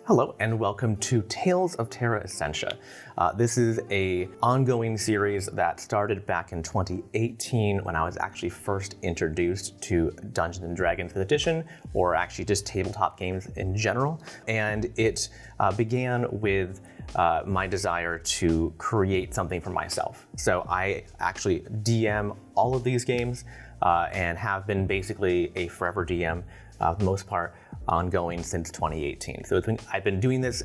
Hello and welcome to Tales of Terra Essentia. This is an ongoing series that started back in 2018 when I was actually first introduced to Dungeons & Dragons 5th edition, or actually just tabletop games in general. And it began with my desire to create something for myself. So I actually DM all of these games and have been basically a forever DM for the most part, ongoing since 2018. So I've been doing this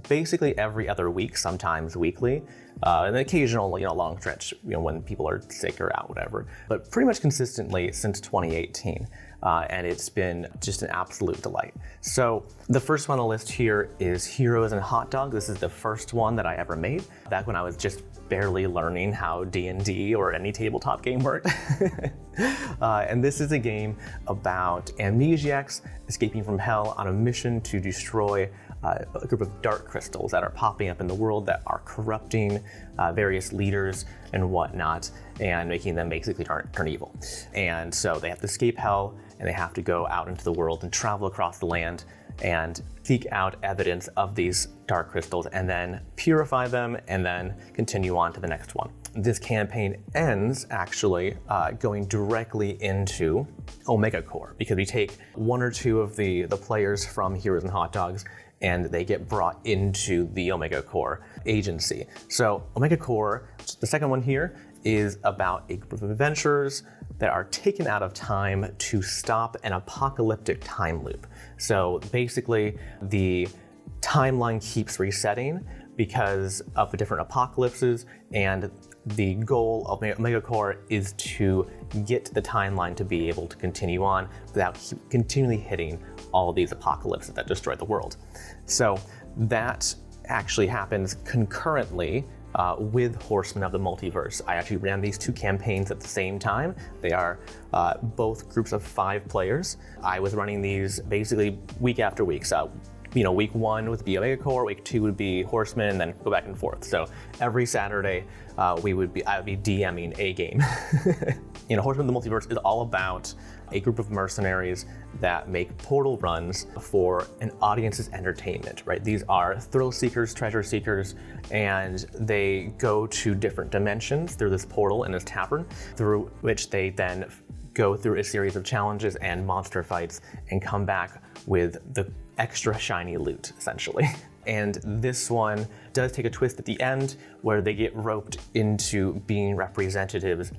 basically every other week, sometimes weekly, and an occasional, long stretch, when people are sick or out, whatever. But pretty much consistently since 2018, and it's been just an absolute delight. So the first one on the list here is Heroes and Hot Dogs. This is the first one that I ever made, back when I was just barely learning how D&D or any tabletop game worked. And this is a game about amnesiacs escaping from hell on a mission to destroy a group of dark crystals that are popping up in the world that are corrupting various leaders and whatnot, and making them basically turn evil. And so they have to escape hell, and they have to go out into the world and travel across the land and seek out evidence of these dark crystals and then purify them and then continue on to the next one. This campaign ends actually going directly into Omega Core, because we take one or two of the players from Heroes and Hot Dogs and they get brought into the Omega Core agency. So Omega Core, the second one here, is about a group of adventurers that are taken out of time to stop an apocalyptic time loop. So basically, the timeline keeps resetting because of the different apocalypses, and the goal of Omega Core is to get the timeline to be able to continue on without continually hitting all of these apocalypses that destroy the world. So that actually happens concurrently with Horsemen of the Multiverse. I actually ran these two campaigns at the same time. They are both groups of 5 players. I was running these basically week after week. So, week 1 would be Omega Core, week 2 would be Horsemen, and then go back and forth. So every Saturday, I would be DMing a game. Horsemen of the Multiverse is all about a group of mercenaries that make portal runs for an audience's entertainment, right? These are thrill seekers, treasure seekers, and they go to different dimensions through this portal in this tavern, through which they then go through a series of challenges and monster fights and come back with the extra shiny loot, essentially. And this one does take a twist at the end where they get roped into being representatives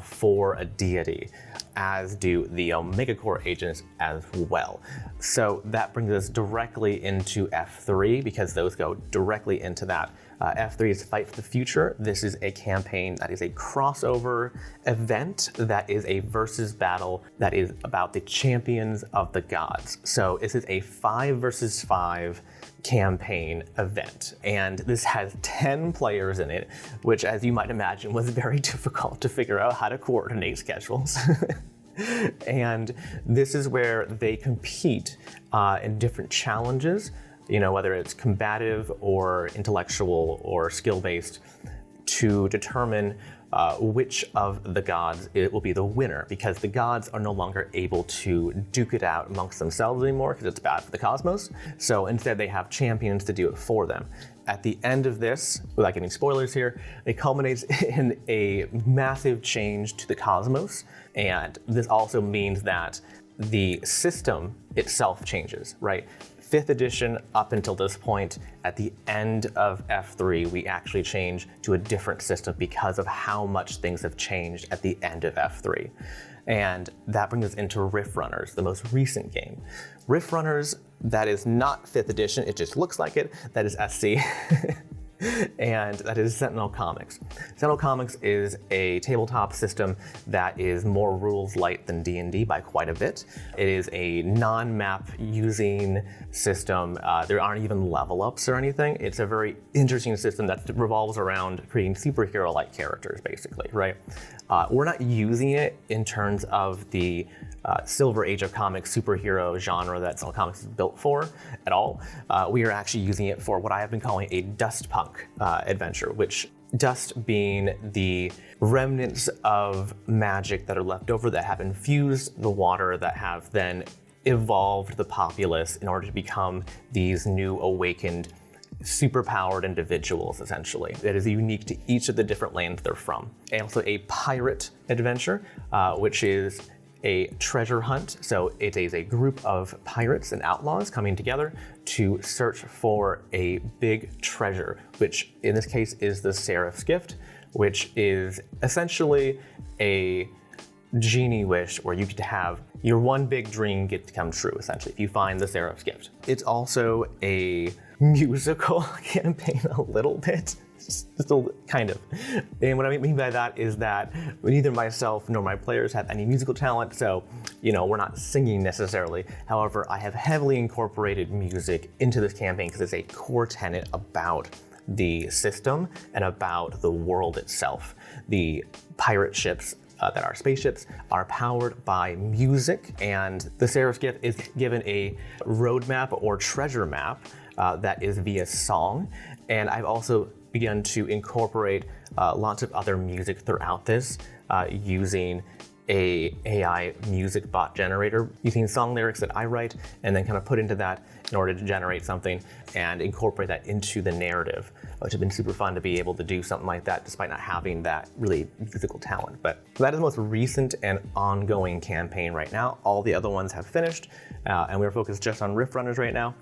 for a deity, as do the Omega Core agents as well. So that brings us directly into F3, because those go directly into that. F3 is Fight for the Future. This is a campaign that is a crossover event that is a versus battle that is about the champions of the gods. So this is a 5 versus 5 campaign event, and this has 10 players in it, which, as you might imagine, was very difficult to figure out how to coordinate schedules. And this is where they compete in different challenges, whether it's combative or intellectual or skill-based, to determine which of the gods it will be the winner, because the gods are no longer able to duke it out amongst themselves anymore because it's bad for the cosmos. So instead they have champions to do it for them. At the end of this, without getting spoilers here, it culminates in a massive change to the cosmos. And this also means that the system itself changes, right? 5th edition up until this point, at the end of F3, we actually change to a different system because of how much things have changed at the end of F3. And that brings us into Riff Runners, the most recent game. Riff Runners, that is not 5th edition, it just looks like it, that is SC. And that is Sentinel Comics. Sentinel Comics is a tabletop system that is more rules light than D&D by quite a bit. It is a non-map using system. There aren't even level ups or anything. It's a very interesting system that revolves around creating superhero-like characters, basically, right? We're not using it in terms of the Silver Age of Comics superhero genre that Sentinel Comics is built for at all. We are actually using it for what I have been calling a dust punk adventure, which dust being the remnants of magic that are left over that have infused the water, that have then evolved the populace in order to become these new awakened superpowered individuals, essentially, that is unique to each of the different lands they're from. And also a pirate adventure, which is a treasure hunt. So it is a group of pirates and outlaws coming together to search for a big treasure, which in this case is the Seraph's Gift, which is essentially a genie wish where you get to have your one big dream get to come true, essentially, if you find the Seraph's Gift. It's also a musical campaign a little bit, just a kind of. And what I mean by that is that neither myself nor my players have any musical talent, so we're not singing necessarily. However, I have heavily incorporated music into this campaign because it's a core tenet about the system and about the world itself. The pirate ships that are spaceships are powered by music, and the Seraph's Gift is given a roadmap or treasure map that is via song. And I've also begun to incorporate lots of other music throughout this using a AI music bot generator, using song lyrics that I write and then kind of put into that in order to generate something and incorporate that into the narrative, which has been super fun to be able to do something like that despite not having that really musical talent. But that is the most recent and ongoing campaign right now. All the other ones have finished, and we're focused just on Rift Runners right now,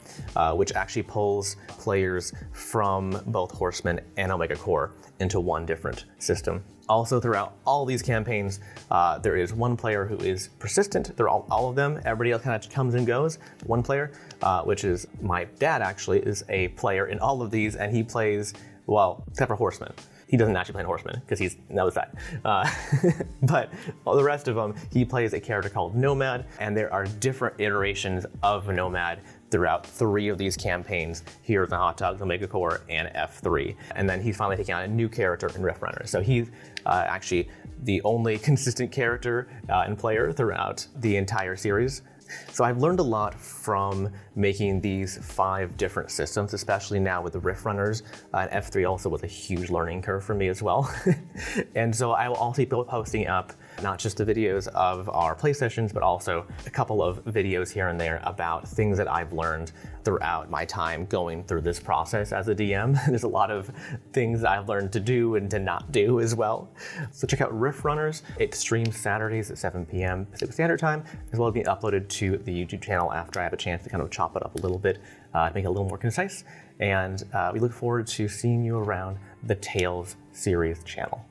which actually pulls players from both Horsemen and Omega Core into one different system. Also, throughout all these campaigns, there is one player who is persistent. They're all of them. Everybody else kind of comes and goes. One player, which is my dad, actually, is a player in all of these, and he plays, well, except for Horseman. He doesn't actually play Horseman because he's on the other side. But all the rest of them, he plays a character called Nomad, and there are different iterations of Nomad throughout 3 of these campaigns, Heroes and Hot Dogs, Omega Core, and F3. And then he's finally taking on a new character in Rift Runners. So he's actually the only consistent character and player throughout the entire series. So I've learned a lot from making these 5 different systems, especially now with the Rift Runners, and F3 also was a huge learning curve for me as well. And so I will also be posting up not just the videos of our play sessions, but also a couple of videos here and there about things that I've learned throughout my time going through this process as a DM. There's a lot of things I've learned to do and to not do as well. So check out Rift Runners. It streams Saturdays at 7 p.m. Pacific Standard Time, as well as being uploaded to the YouTube channel after I have a chance to kind of chop it up a little bit, to make it a little more concise. And we look forward to seeing you around the Tales series channel.